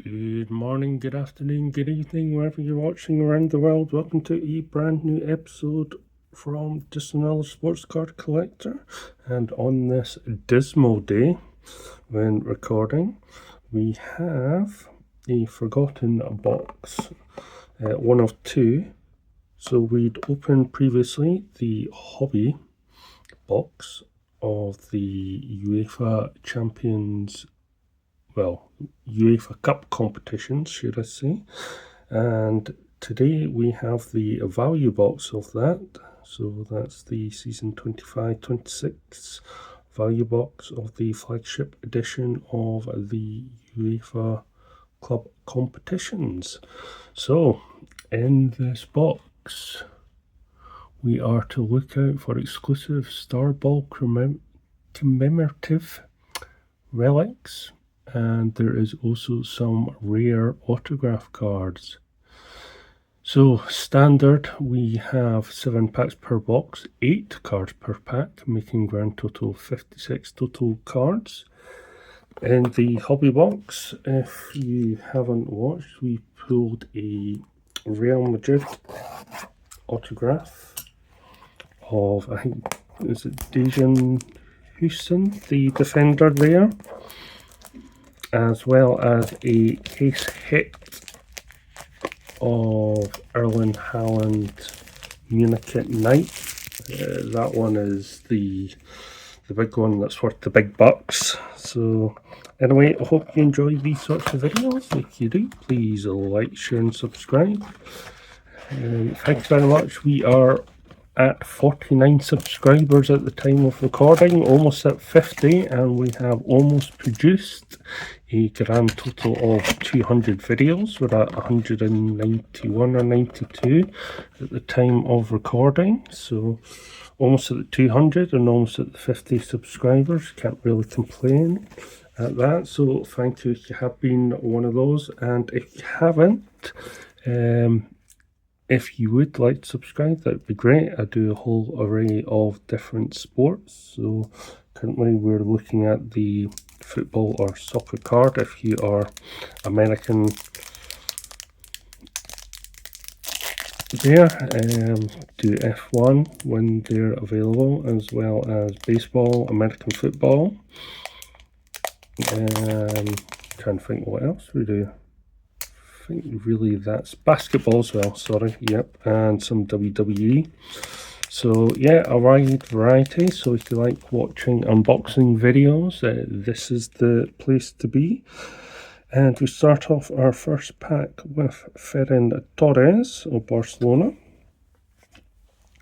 Good morning, good afternoon, good evening, wherever you're watching around the world. Welcome to a brand new episode from Just Another Sports Card Collector. And on this dismal day, when recording, we have a forgotten box, one of two. So we'd opened previously the hobby box of the UEFA UEFA Cup Competition, should I say. And today we have the value box of that. So that's the season 25-26 value box of the flagship edition of the UEFA Club Competitions. So in this box, we are to look out for exclusive Star Ball commemorative relics. And there is also some rare autograph cards. So standard, we have 7 packs per box, 8 cards per pack, making grand total 56 total cards. In the hobby box, if you haven't watched, we pulled a Real Madrid autograph of, I think, is it Dejan Houston, the defender there, as well as a case hit of Erling Haaland Munich at night. That one is the big one that's worth the big bucks. So anyway, I hope you enjoy these sorts of videos. If you do, please like, share and subscribe. Thanks very much. We are at 49 subscribers at the time of recording, almost at 50, and we have almost produced a grand total of 200 videos. We're at 191 or 92 at the time of recording, so almost at the 200 and almost at the 50 subscribers. Can't really complain at that, so thank you if you have been one of those, and if you haven't, if you would like to subscribe, that would be great. I do a whole array of different sports. So currently we're looking at the football or soccer card. If you are American there, do F1 when they're available, as well as baseball, American football. Trying to think what else we do. I think really that's basketball as well, sorry, yep, and some WWE. So yeah, a wide variety. So if you like watching unboxing videos, this is the place to be. And we start off our first pack with Ferran Torres of Barcelona,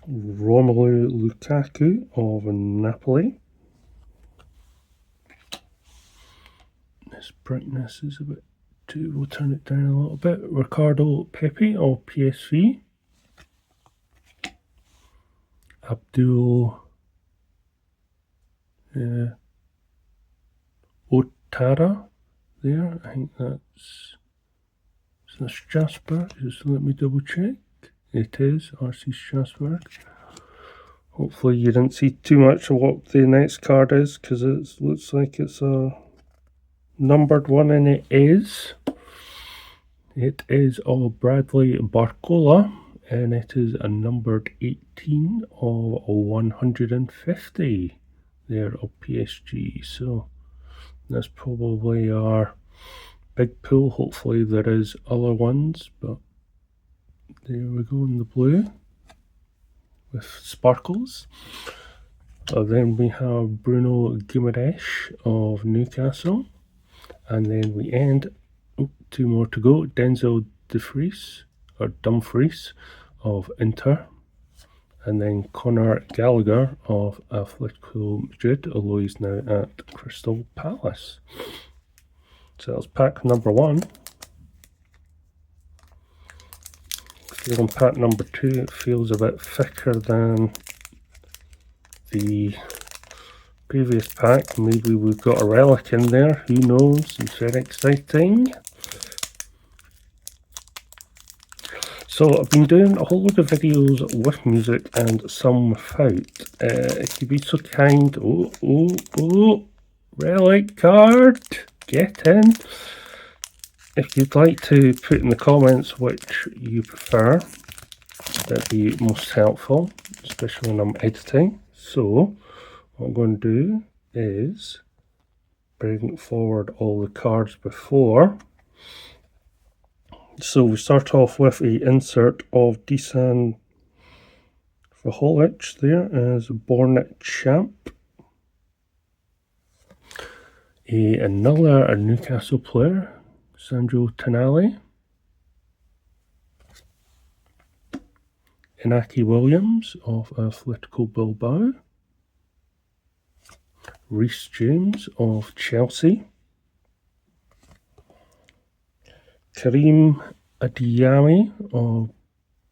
Romelu Lukaku of Napoli. This brightness is a bit too, we'll turn it down a little bit. Ricardo Pepi of PSV. Abdul Otara there. I think that's Strasbourg. Just let me double check. It is RC Strasbourg. Hopefully you didn't see too much of what the next card is, because it looks like it's a numbered one, and it is of Bradley Barcola, and it is a numbered 18 of 150 there of PSG. So that's probably our big pull. Hopefully there is other ones, but there we go in the blue with sparkles. Then we have Bruno Guimaraes of Newcastle. And then we end, two more to go, Denzel Dumfries of Inter. And then Conor Gallagher of Atletico Madrid, although he's now at Crystal Palace. So that's pack number 1. Feeling pack number 2, it feels a bit thicker than the previous pack. Maybe we've got a relic in there, who knows. It's very exciting. So I've been doing a whole lot of videos with music and some without. If you'd be so kind, relic card, get in. If you'd like to put in the comments which you prefer, that'd be most helpful, especially when I'm editing. So what I'm going to do is bring forward all the cards before. So we start off with a insert of Desan Vaholic there as Born Champ. Another Newcastle player, Sandro Tonali. Inaki Williams of Atletico Bilbao. Reece James of Chelsea. Karim Adeyemi of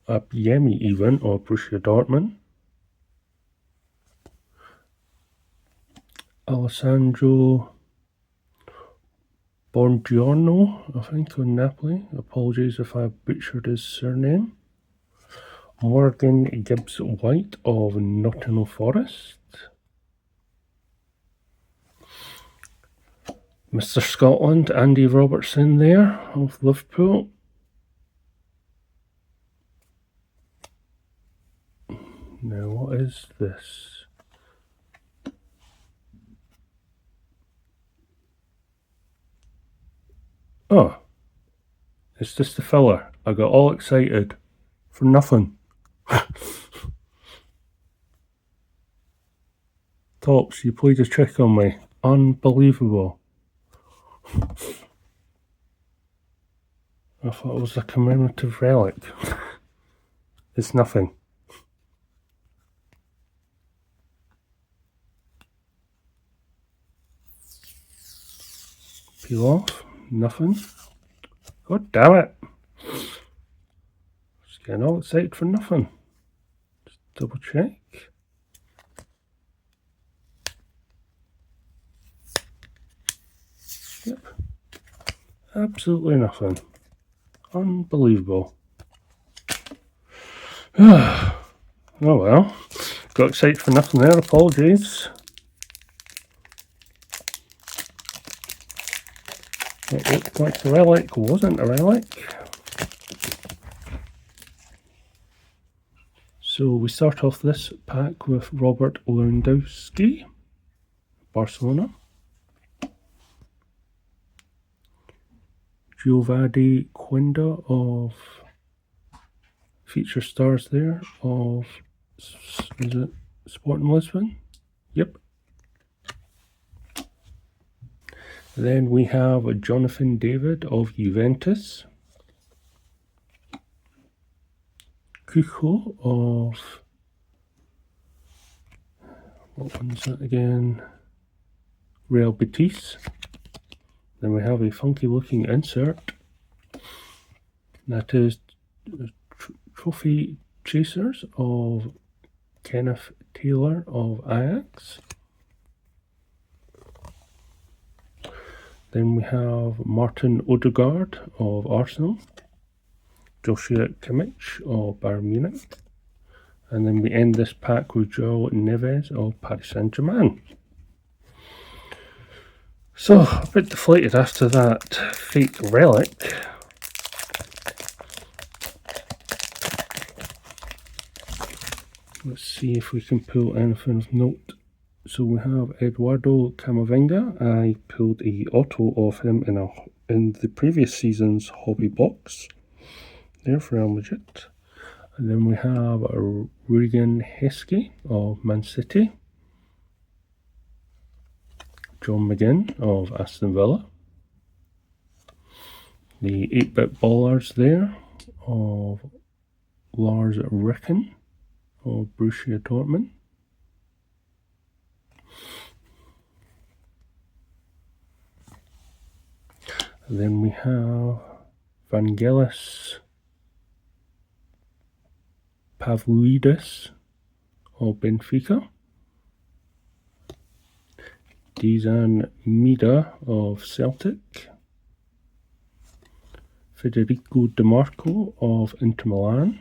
Borussia Dortmund. Alessandro Buongiorno, I think, on Napoli. Apologies if I butchered his surname. Morgan Gibbs-White of Nottingham Forest. Mr. Scotland, Andy Robertson there of Liverpool. Now, what is this? Oh, it's just a filler. I got all excited for nothing. Topps, you played a trick on me. Unbelievable. I thought it was a commemorative relic. It's nothing. Peel off. Nothing. God damn it. Just getting all excited for nothing. Just double check. Yep. Absolutely nothing. Unbelievable. Oh well. Got excited for nothing there. Apologies. It looked like a relic, wasn't a relic. So we start off this pack with Robert Lewandowski, Barcelona. Giovanni Quinda of feature stars there of, is it Sporting Lisbon? Yep. Then we have Jonathan David of Juventus. Kuko of, what one's that again? Real Betis. Then we have a funky looking insert. That is Trophy Chasers of Kenneth Taylor of Ajax. Then we have Martin Odegaard of Arsenal. Joshua Kimmich of Bayern Munich. And then we end this pack with João Neves of Paris Saint-Germain. So, a bit deflated after that fake relic. Let's see if we can pull anything of note. So we have Eduardo Camavinga. I pulled a auto of him in the previous season's hobby box. There for Real Madrid. And then we have Regan Heskey of Man City. John McGinn of Aston Villa. The 8-bit ballers there of Lars Ricken of Borussia Dortmund. And then we have Vangelis Pavlidis of Benfica. Dizan Mida of Celtic. Federico DiMarco of Inter Milan.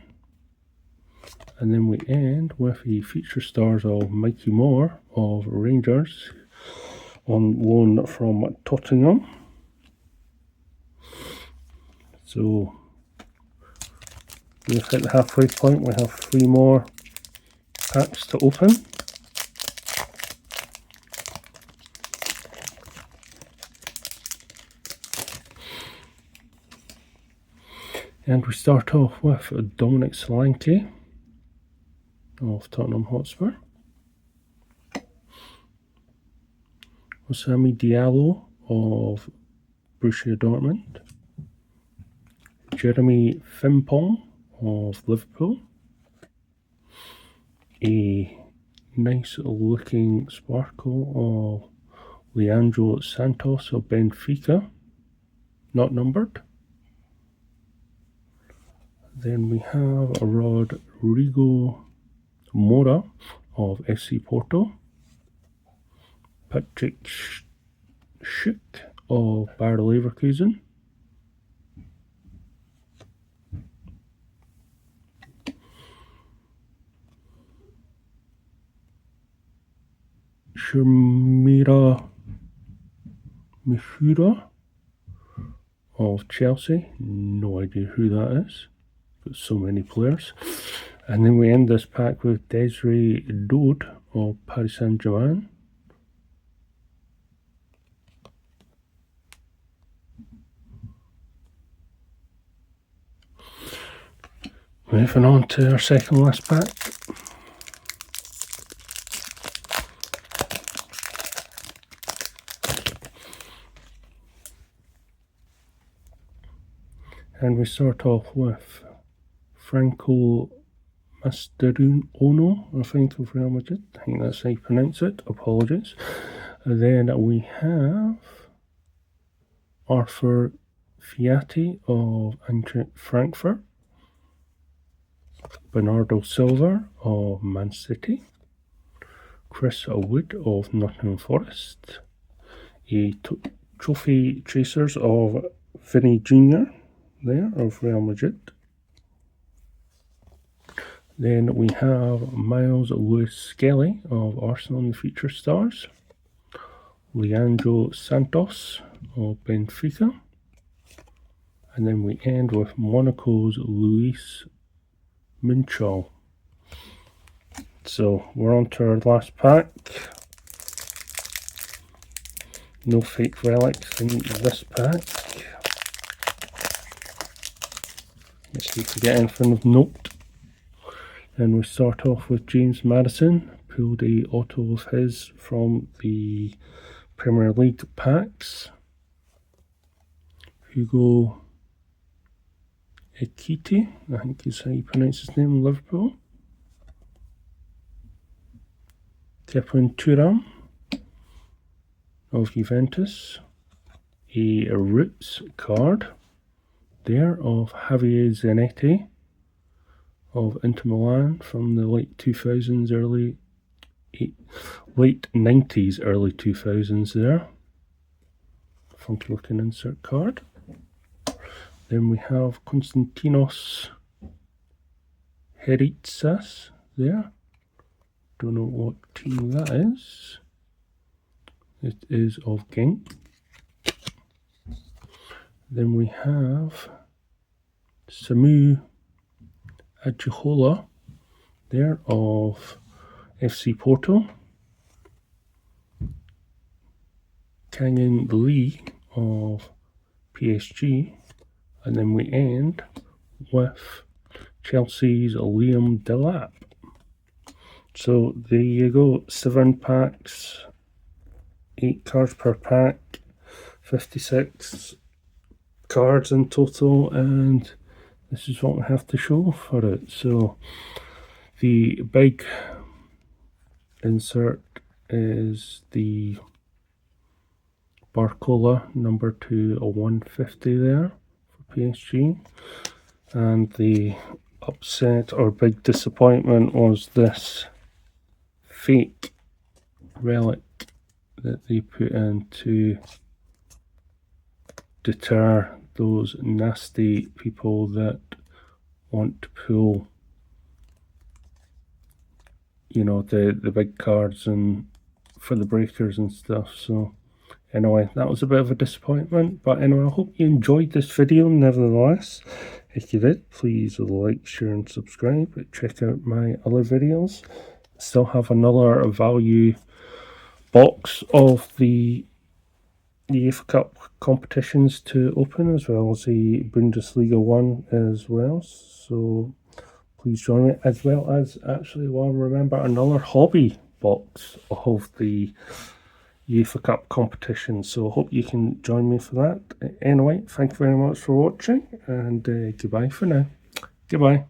And then we end with the feature stars of Mikey Moore of Rangers on loan from Tottenham. So we've hit the halfway point. We have 3 more packs to open. And we start off with Dominic Solanke of Tottenham Hotspur, Osami Diallo of Borussia Dortmund, Jeremy Frimpong of Liverpool, a nice looking sparkle of Leandro Santos of Benfica, not numbered. Then we have a Rodrigo Moura of FC Porto, Patrick Schick of Bayer Leverkusen, Shamira Mishura of Chelsea, no idea who that is, got so many players. And then we end this pack with Desiree Dode of Paris Saint-Germain, moving on to our second last pack. And we start off with Franco Mascherano, I think, of Real Madrid. I think that's how you pronounce it. Apologies. And then we have Arthur Fiati of Eintracht Frankfurt, Bernardo Silva of Man City, Chris Wood of Nottingham Forest, a trophy chasers of Vinny Jr. there of Real Madrid. Then we have Miles Lewis-Skelly of Arsenal and the Future Stars, Leandro Santos of Benfica, and then we end with Monaco's Luis Minchal. So we're on to our last pack. No fake relics in this pack. Let's see if we get anything of note. And we start off with James Maddison, pulled a auto of his from the Premier League packs. Hugo Ekiti, I think is how you pronounce his name, Liverpool. Kepin Thuram of Juventus. A Roots card there of Javier Zanetti of Inter Milan from the late 90s, early 2000s there. Funky looking insert card. Then we have Konstantinos Heritsas there. Don't know what team that is. It is of Genk. Then we have Samu Ajihola there of FC Porto, Kangin Lee of PSG, and then we end with Chelsea's Liam Delap. So there you go, 7 packs, 8 cards per pack, 56 cards in total, and this is what we have to show for it. So the big insert is the Barcola number 2 of 150 there for PSG, and the upset or big disappointment was this fake relic that they put in to deter those nasty people that want to pull, you know, the big cards and for the breakers and stuff. So Anyway, that was a bit of a disappointment, but anyway, I hope you enjoyed this video nevertheless. If you did, please like, share and subscribe. Check out my other videos. Still have another value box of the UEFA Cup competitions to open, as well as the Bundesliga one as well. So please join me, as well as actually, remember another hobby box of the UEFA Cup competition. So I hope you can join me for that. Anyway, thank you very much for watching, and goodbye for now. Goodbye.